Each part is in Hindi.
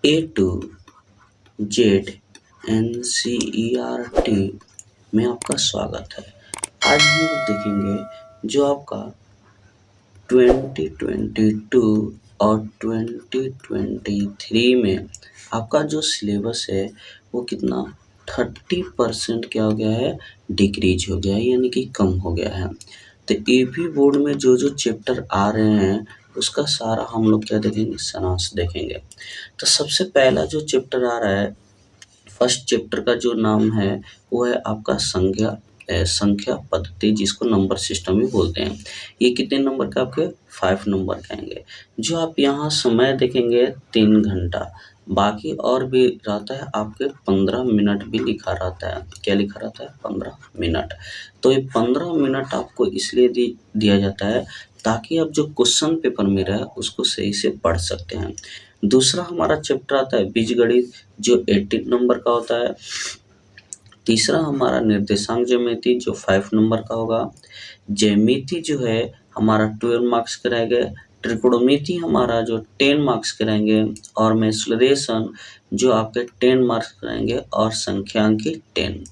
A2Z में आपका स्वागत है। आज हम लोग देखेंगे जो आपका 2022 और 2023 में आपका जो सिलेबस है वो कितना 30% क्या हो गया है, डिक्रीज हो गया है, यानी कि कम हो गया है। तो यूपी बोर्ड में जो चैप्टर आ रहे हैं उसका सारा हम लोग क्या देखेंगे, सारांश देखेंगे। तो सबसे पहला जो चैप्टर आ रहा है, फर्स्ट चैप्टर का जो नाम है वो है आपका संख्या पद्धति, जिसको नंबर सिस्टम भी बोलते हैं। ये कितने नंबर का आपके 5 नंबर के आएंगे। जो आप यहाँ समय देखेंगे 3 घंटा, बाकी और भी रहता है आपके 15 मिनट भी लिखा रहता है। क्या लिखा रहता है? 15 मिनट। तो ये 15 मिनट आपको इसलिए दिया जाता है ताकि आप जो क्वेश्चन पेपर में रहे उसको सही से पढ़ सकते हैं। दूसरा हमारा चैप्टर आता है बीजगणित, जो 18 नंबर का होता है। तीसरा हमारा निर्देशांक ज्यामिति, जो 5 नंबर का होगा। ज्यामिति जो है हमारा 12 मार्क्स के रहेंगे। त्रिकोणमिति हमारा जो 10 मार्क्स के रहेंगे, और मेंसुरेशन जो आपके 10 मार्क्स के रहेंगे, और संख्यांकी 10।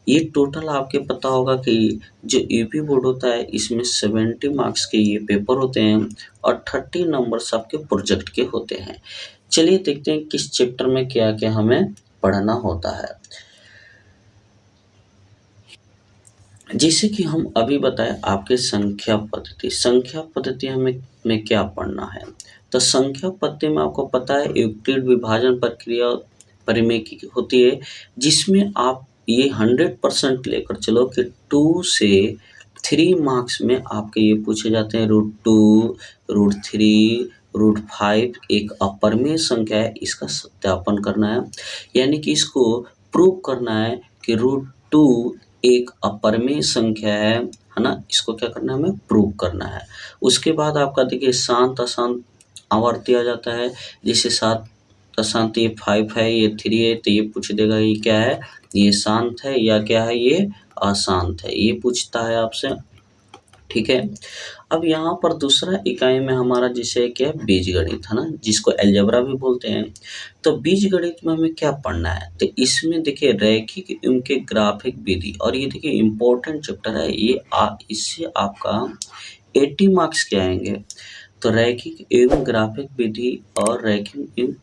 ये टोटल आपके पता होगा कि जो यूपी बोर्ड होता है इसमें 70 मार्क्स के ये पेपर होते हैं और 30 नंबर्स आपके प्रोजेक्ट के होते हैं। चलिए देखते हैं किस चैप्टर में क्या क्या हमें पढ़ना होता है। जैसे कि हम अभी बताएं आपके संख्या पद्धति में क्या पढ़ना है। तो संख्या पद्धति में आपको पता है यूक्लिड विभाजन प्रक्रिया परिमेय की होती है, जिसमें आप ये 100% लेकर चलो कि 2 से 3 मार्क्स में आपके ये पूछे जाते हैं। √2, √3, √5 एक अपरिमेय संख्या है, इसका सत्यापन करना है, यानी कि इसको प्रूव करना है कि √2 एक अपरिमेय संख्या है ना। इसको क्या करना है, हमें प्रूव करना है। उसके बाद आपका देखिए शांत अशांत आवर्ती आ जाता है। जैसे शांत अशांत ये 5 है, ये 3 है, तो ये पूछ देगा ये क्या है, ये शांत है या क्या है, ये अशांत है, ये पूछता है आपसे। ठीक है। अब यहाँ पर दूसरा इकाई में हमारा जैसे क्या है, बीजगणित है ना, जिसको अलजेब्रा भी बोलते हैं। तो बीजगणित में हमें क्या पढ़ना है, तो इसमें देखिए रैखिक एवं के ग्राफिक विधि, और ये देखिए इम्पोर्टेंट चैप्टर है ये। इससे आपका 80 मार्क्स के आएंगे। तो रैखिक एवं ग्राफिक विधि और रैखिक एवं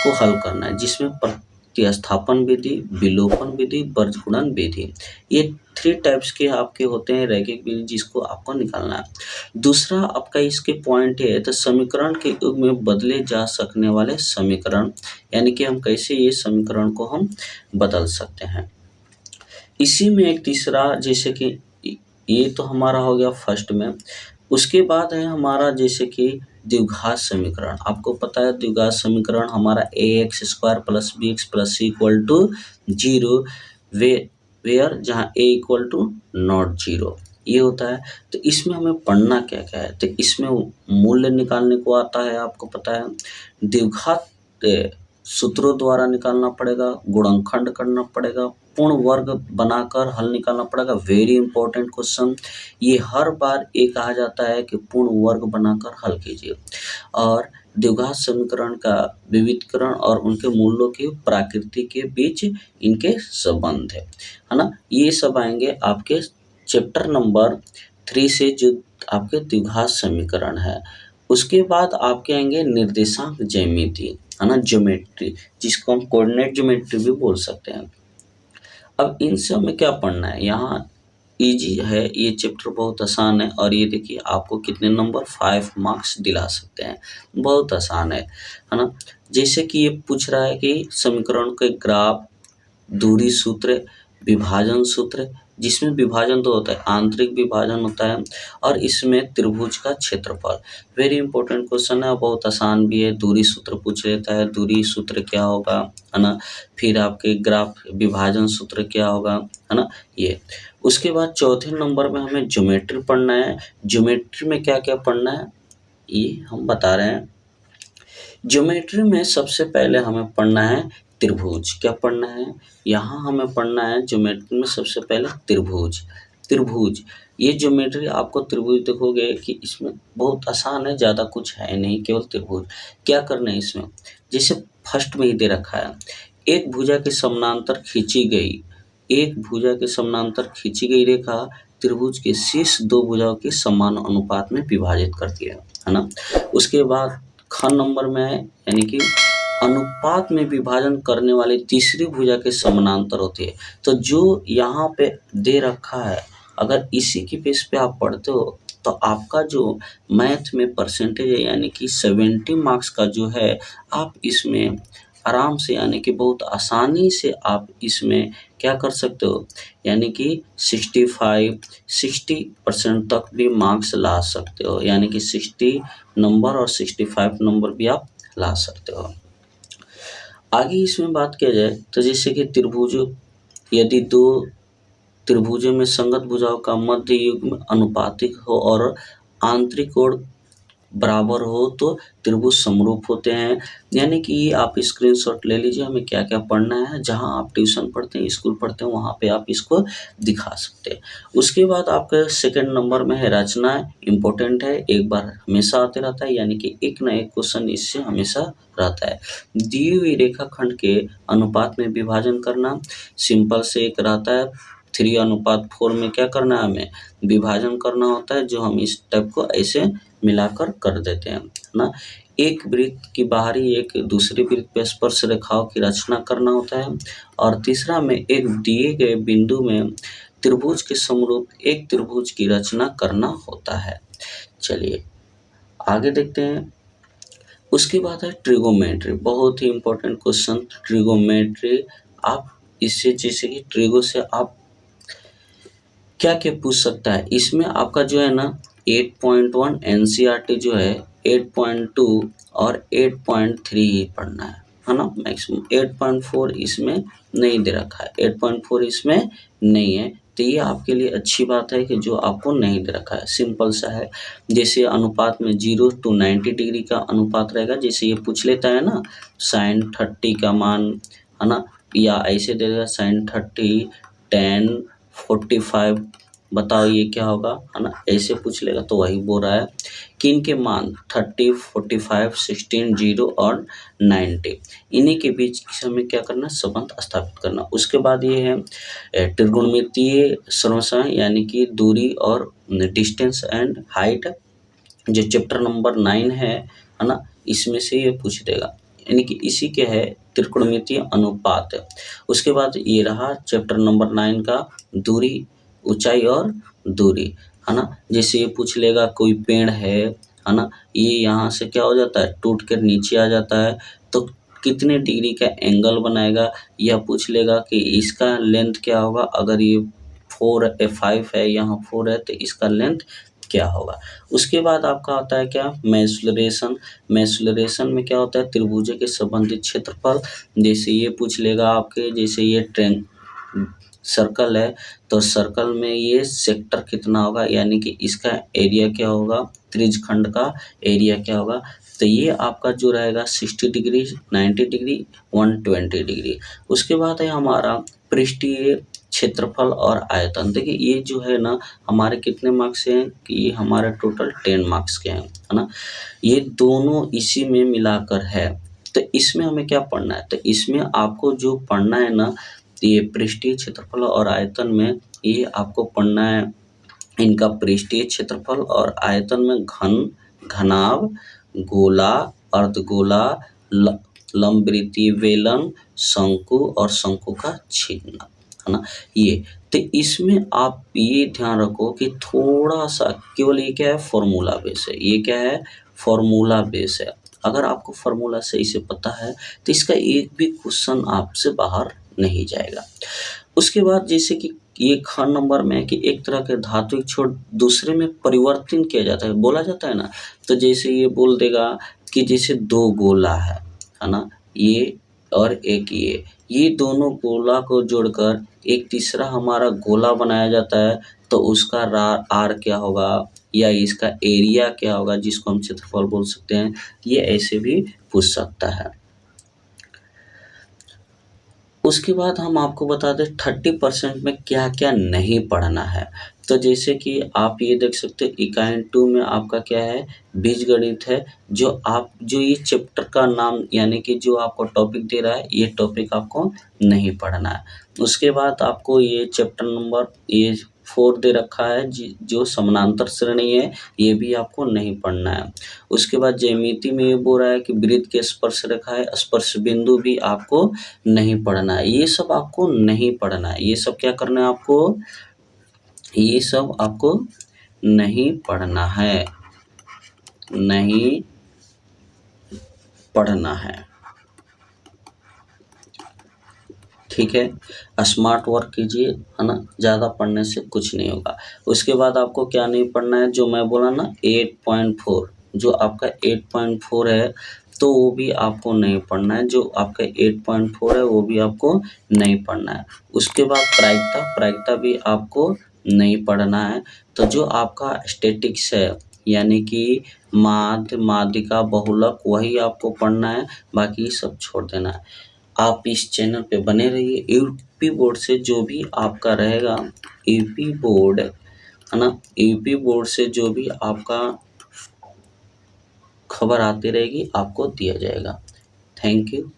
को हल करना है, जिसमें प्रतिस्थापन विधि, विलोपन विधि, वर्गगुणन विधि, ये 3 टाइप्स के आपके होते हैं रैखिक विधि, जिसको आपको निकालना है। दूसरा आपका इसके पॉइंट है तो समीकरण के युग में बदले जा सकने वाले समीकरण, यानी कि हम कैसे ये समीकरण को हम बदल सकते हैं। इसी में एक तीसरा, जैसे कि ये तो हमारा हो गया फर्स्ट में। उसके बाद है हमारा जैसे कि द्विघात समीकरण। आपको पता है द्विघात समीकरण हमारा ax² + bx + c = 0 वेयर जहाँ a = नॉट 0 ये होता है। तो इसमें हमें पढ़ना क्या क्या है, तो इसमें मूल्य निकालने को आता है, आपको पता है। द्विघात सूत्रों द्वारा निकालना पड़ेगा, गुणनखंड करना पड़ेगा, पूर्ण वर्ग बनाकर हल निकालना पड़ेगा। वेरी इंपॉर्टेंट क्वेश्चन, ये हर बार ये कहा जाता है कि पूर्ण वर्ग बनाकर हल कीजिए। और द्विघात समीकरण का विविधीकरण और उनके मूल्यों की प्रकृति के बीच इनके संबंध है ना। ये सब आएंगे आपके चैप्टर नंबर 3 से, जो आपके द्विघात समीकरण है। उसके बाद आपके आएंगे निर्देशांक ज्यामिति है ना, ज्योमेट्री, जिसको हम कोऑर्डिनेट ज्योमेट्री भी बोल सकते हैं। अब इन सब में क्या पढ़ना है, यहाँ इजी है, ये चैप्टर बहुत आसान है। और ये देखिए आपको कितने नंबर 5 मार्क्स दिला सकते हैं, बहुत आसान है ना। जैसे कि ये पूछ रहा है कि समीकरण के ग्राफ, दूरी सूत्र, विभाजन सूत्र, जिसमें विभाजन तो होता है, आंतरिक विभाजन होता है, और इसमें त्रिभुज का क्षेत्रफल। वेरी इंपॉर्टेंट क्वेश्चन है, बहुत आसान भी है। दूरी सूत्र पूछ लेता है, दूरी सूत्र क्या होगा है ना। फिर आपके ग्राफ विभाजन सूत्र क्या होगा है ना, ये। उसके बाद चौथे नंबर में हमें ज्योमेट्री पढ़ना है। ज्योमेट्री में क्या क्या पढ़ना है ये हम बता रहे हैं। ज्योमेट्री में सबसे पहले हमें पढ़ना है त्रिभुज। क्या पढ़ना है, यहाँ हमें पढ़ना है ज्योमेट्री में सबसे पहले त्रिभुज। ये ज्योमेट्री आपको त्रिभुज देखोगे कि इसमें बहुत आसान है, ज़्यादा कुछ है नहीं, केवल त्रिभुज। क्या करना है इसमें, जैसे फर्स्ट में ही दे रखा है, एक भुजा के समानांतर खींची गई रेखा त्रिभुज के शीर्ष दो भुजाओं के समान अनुपात में विभाजित करती है ना। उसके बाद ख नंबर में है, यानी कि अनुपात में विभाजन करने वाली तीसरी भुजा के समानांतर होती है। तो जो यहाँ पे दे रखा है, अगर इसी की बेस पे आप पढ़ते हो तो आपका जो मैथ में परसेंटेज है, यानी कि 70 मार्क्स का जो है, आप इसमें आराम से, यानी कि बहुत आसानी से आप इसमें क्या कर सकते हो, यानी कि 60% तक भी मार्क्स ला सकते हो, यानी कि 60 नंबर और 65 नंबर भी आप ला सकते हो। आगे इसमें बात किया जाए तो जैसे कि यदि दो त्रिभुजों में संगत भुजाओं का मध्य युग्म अनुपातिक हो और आंतरिक कोण बराबर हो तो त्रिभुज समरूप होते हैं। यानी कि आप स्क्रीनशॉट ले लीजिए, हमें क्या क्या पढ़ना है, जहां आप ट्यूशन पढ़ते हैं, स्कूल पढ़ते हैं, वहां पे आप इसको दिखा सकते हैं। उसके बाद आपके सेकंड नंबर में है रचना, इम्पोर्टेंट है, एक बार हमेशा आते रहता है, यानी कि एक ना एक क्वेश्चन इससे हमेशा रहता है। दी हुई रेखाखंड के अनुपात में विभाजन करना, सिंपल से एक रहता है 3:4 में क्या करना है, हमें विभाजन करना होता है, जो हम इस टाइप को ऐसे मिलाकर कर देते हैं ना। एक वृत्त की बाहरी एक दूसरे वृत्त पे स्पर्श रेखाओं की रचना करना होता है, और तीसरा में एक दिए गए बिंदु में त्रिभुज के समरूप एक त्रिभुज की रचना करना होता है। चलिए आगे देखते हैं। उसके बाद है ट्रिगोमेट्री, बहुत ही इंपॉर्टेंट क्वेश्चन ट्रिगोमेट्री। आप इससे जैसे कि ट्रिगो से आप क्या क्या पूछ सकता है, इसमें आपका जो है ना 8.1 एनसीईआरटी जो है 8.2 और 8.3 ही पढ़ना है ना मैक्सिमम। 8.4 इसमें नहीं दे रखा है, 8.4 इसमें नहीं है, तो ये आपके लिए अच्छी बात है कि जो आपको नहीं दे रखा है, सिंपल सा है। जैसे अनुपात में 0 to 90 डिग्री का अनुपात रहेगा, जैसे ये पूछ लेता है ना sin 30 का मान, है ना, या ऐसे दे देगा sin 30 10 45, बताओ ये क्या होगा, है ना, ऐसे पूछ लेगा तो वही बोल रहा है कि इनके मान 30 45 16 0 और 90, इन्हीं के बीच हमें क्या करना, संबंध स्थापित करना। उसके बाद ये है त्रिकोणमितीय संरचना, यानी कि दूरी और डिस्टेंस एंड हाइट, जो चैप्टर नंबर 9 है ना, इसमें से ये पूछ देगा, यानी कि इसी के है त्रिकोणमितीय अनुपात। उसके बाद ये रहा चैप्टर नंबर 9 का दूरी, ऊंचाई और दूरी, है ना। जैसे ये पूछ लेगा कोई पेड़ है ना, ये यहाँ से क्या हो जाता है, टूट कर नीचे आ जाता है, तो कितने डिग्री का एंगल बनाएगा, यह पूछ लेगा कि इसका लेंथ क्या होगा, अगर ये 5 है, यहाँ 4 है, तो इसका लेंथ क्या होगा। उसके बाद आपका आता है क्या, मेसुलरेशन। मेसुलरेशन में क्या होता है, त्रिभुज के संबंधित क्षेत्रफल। जैसे ये पूछ लेगा आपके, जैसे ये सर्कल है, तो सर्कल में ये सेक्टर कितना होगा, यानी कि इसका एरिया क्या होगा, त्रिज्यखंड का एरिया क्या होगा। तो ये आपका जो रहेगा 60 डिग्री 90 डिग्री 120 डिग्री। उसके बाद है हमारा पृष्ठीय क्षेत्रफल और आयतन। देखिए ये जो है ना हमारे कितने मार्क्स हैं, कि ये हमारे टोटल 10 मार्क्स के हैं, है ना। ये दोनों इसी में मिलाकर है, तो इसमें हमें क्या पढ़ना है, तो इसमें आपको जो पढ़ना है ना, ये पृष्ठीय क्षेत्रफल और आयतन में ये आपको पढ़ना है, इनका पृष्ठीय क्षेत्रफल और आयतन में घन, घनाभ, गोला, अर्धगोला, लंबवृत्तीय बेलन, शंकु और शंकु का छिद्र, है ना। ये तो इसमें आप ये ध्यान रखो कि थोड़ा सा केवल ये क्या है, फॉर्मूला बेस है, ये क्या है, फॉर्मूला बेस है। अगर आपको फॉर्मूला सही से पता है तो इसका एक भी क्वेश्चन आपसे बाहर नहीं जाएगा। उसके बाद जैसे कि ये ख नंबर में है कि एक तरह के धात्विक छोर दूसरे में परिवर्तन किया जाता है, बोला जाता है ना, तो जैसे ये बोल देगा कि जैसे दो गोला है ना, ये और एक ये दोनों गोला को जोड़कर एक तीसरा हमारा गोला बनाया जाता है, तो उसका आर क्या होगा, या इसका एरिया क्या होगा, जिसको हम क्षेत्रफल बोल सकते हैं, ये ऐसे भी पूछ सकता है। उसके बाद हम आपको बता दें 30% में क्या क्या नहीं पढ़ना है। तो जैसे कि आप ये देख सकते हैं इकाई 2 में आपका क्या है, बीजगणित है, जो ये चैप्टर का नाम यानी कि जो आपको टॉपिक दे रहा है, ये टॉपिक आपको नहीं पढ़ना है। उसके बाद आपको ये चैप्टर नंबर ये 4 दे रखा है जो समानांतर श्रेणी है, ये भी आपको नहीं पढ़ना है। उसके बाद ज्यामिति में ये बोल रहा है कि वृत्त की स्पर्श रेखा है, स्पर्श बिंदु भी आपको नहीं पढ़ना है। ये सब आपको नहीं पढ़ना है। ये सब क्या करना है आपको? ये सब आपको नहीं पढ़ना है, नहीं पढ़ना है, ठीक है। स्मार्ट वर्क कीजिए, है ना, ज़्यादा पढ़ने से कुछ नहीं होगा। उसके बाद आपको क्या नहीं पढ़ना है, जो मैं बोला ना 8.4, जो आपका 8.4 है, तो वो भी आपको नहीं पढ़ना है। जो आपका 8.4 है वो भी आपको नहीं पढ़ना है। उसके बाद प्रायिकता भी आपको नहीं पढ़ना है। तो जो आपका स्टैटिक्स है यानी कि माध्य, माध्यिका, बहुलक, वही आपको पढ़ना है, बाकी सब छोड़ देना है। आप इस चैनल पे बने रहिए। यूपी बोर्ड से जो भी आपका रहेगा, यूपी बोर्ड है ना, यूपी बोर्ड से जो भी आपका खबर आती रहेगी आपको दिया जाएगा। Thank you.